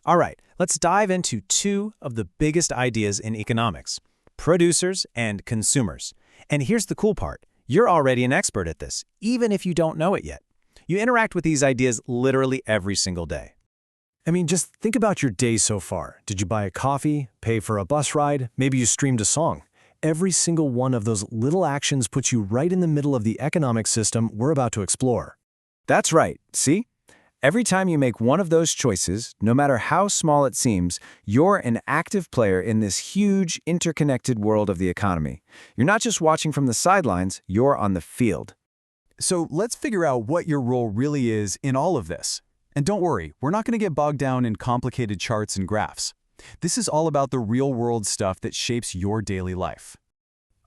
All right, let's dive into two of the biggest ideas in economics: producers and consumers. And here's the cool part: you're already an expert at this, even if you don't know it yet. You interact with these ideas literally every single day. I mean, just think about your day so far. Did you buy a coffee, pay for a bus ride, maybe you streamed a song? Every single one of those little actions puts you right in the middle of the economic system we're about to explore. That's right, see? Every time you make one of those choices, no matter how small it seems, you're an active player in this huge, interconnected world of the economy. You're not just watching from the sidelines, you're on the field. So let's figure out what your role really is in all of this. And don't worry, we're not going to get bogged down in complicated charts and graphs. This is all about the real-world stuff that shapes your daily life.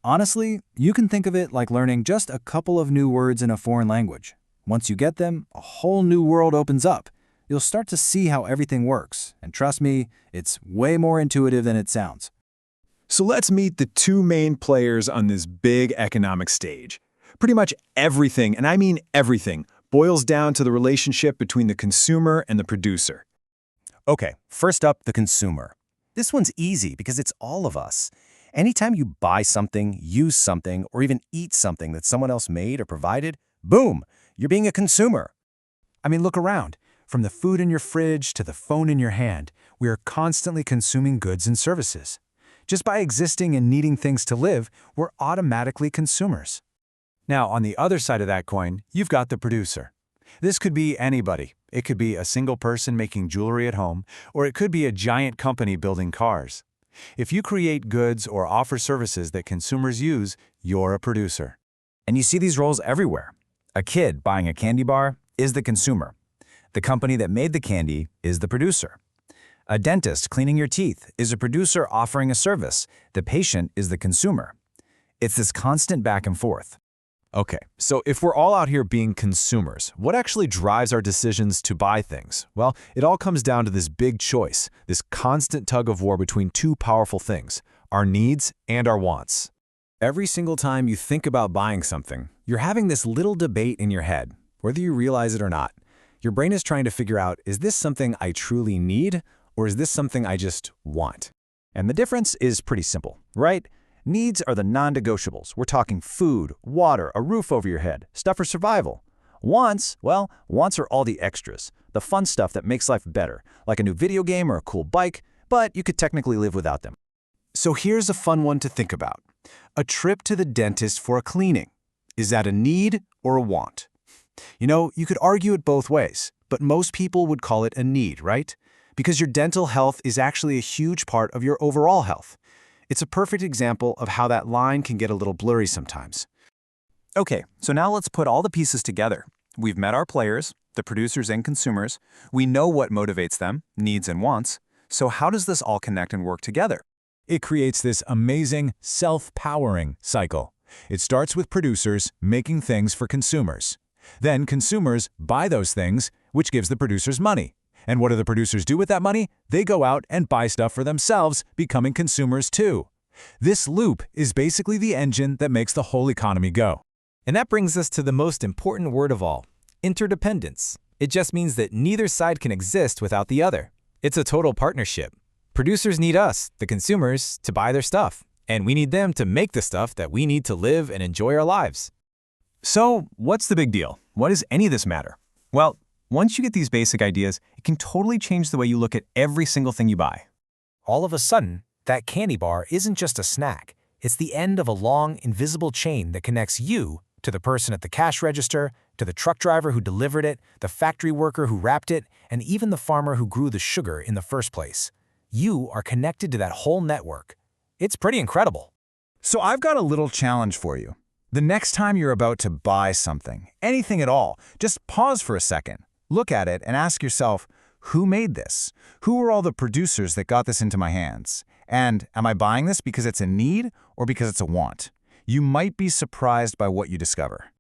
Honestly, you can think of it like learning just a couple of new words in a foreign language. Once you get them, a whole new world opens up. You'll start to see how everything works, and trust me, it's way more intuitive than it sounds. So let's meet the two main players on this big economic stage. Pretty much everything, and I mean everything, boils down to the relationship between the consumer and the producer. Okay, first up, the consumer. This one's easy because it's all of us. Anytime you buy something, use something, or even eat something that someone else made or provided, boom, you're being a consumer. I mean, look around. From the food in your fridge to the phone in your hand, we are constantly consuming goods and services. Just by existing and needing things to live, we're automatically consumers. Now, on the other side of that coin, you've got the producer. This could be anybody. It could be a single person making jewelry at home, or it could be a giant company building cars. If you create goods or offer services that consumers use, you're a producer. And you see these roles everywhere. A kid buying a candy bar is the consumer. The company that made the candy is the producer. A dentist cleaning your teeth is a producer offering a service. The patient is the consumer. It's this constant back and forth. Okay, so if we're all out here being consumers, what actually drives our decisions to buy things? Well, it all comes down to this big choice, this constant tug of war between two powerful things: our needs and our wants. Every single time you think about buying something, you're having this little debate in your head, whether you realize it or not. Your brain is trying to figure out, is this something I truly need, or is this something I just want? And the difference is pretty simple, right? Needs are the non-negotiables. We're talking food, water, a roof over your head, stuff for survival. Wants, well, wants are all the extras, the fun stuff that makes life better, like a new video game or a cool bike, but you could technically live without them. So here's a fun one to think about. A trip to the dentist for a cleaning. Is that a need or a want? You know, you could argue it both ways, but most people would call it a need, right? Because your dental health is actually a huge part of your overall health. It's a perfect example of how that line can get a little blurry sometimes. Okay, so now let's put all the pieces together. We've met our players, the producers and consumers. We know what motivates them, needs and wants. So how does this all connect and work together? It creates this amazing self-powering cycle. It starts with producers making things for consumers. Then consumers buy those things, which gives the producers money. And what do the producers do with that money? They go out and buy stuff for themselves, becoming consumers too. This loop is basically the engine that makes the whole economy go. And that brings us to the most important word of all: interdependence. It just means that neither side can exist without the other. It's a total partnership. Producers need us, the consumers, to buy their stuff, and we need them to make the stuff that we need to live and enjoy our lives. So what's the big deal? Why does any of this matter? Well, once you get these basic ideas, it can totally change the way you look at every single thing you buy. All of a sudden, that candy bar isn't just a snack. It's the end of a long, invisible chain that connects you to the person at the cash register, to the truck driver who delivered it, the factory worker who wrapped it, and even the farmer who grew the sugar in the first place. You are connected to that whole network. It's pretty incredible. So I've got a little challenge for you. The next time you're about to buy something, anything at all, just pause for a second, look at it and ask yourself, who made this? Who are all the producers that got this into my hands? And am I buying this because it's a need or because it's a want? You might be surprised by what you discover.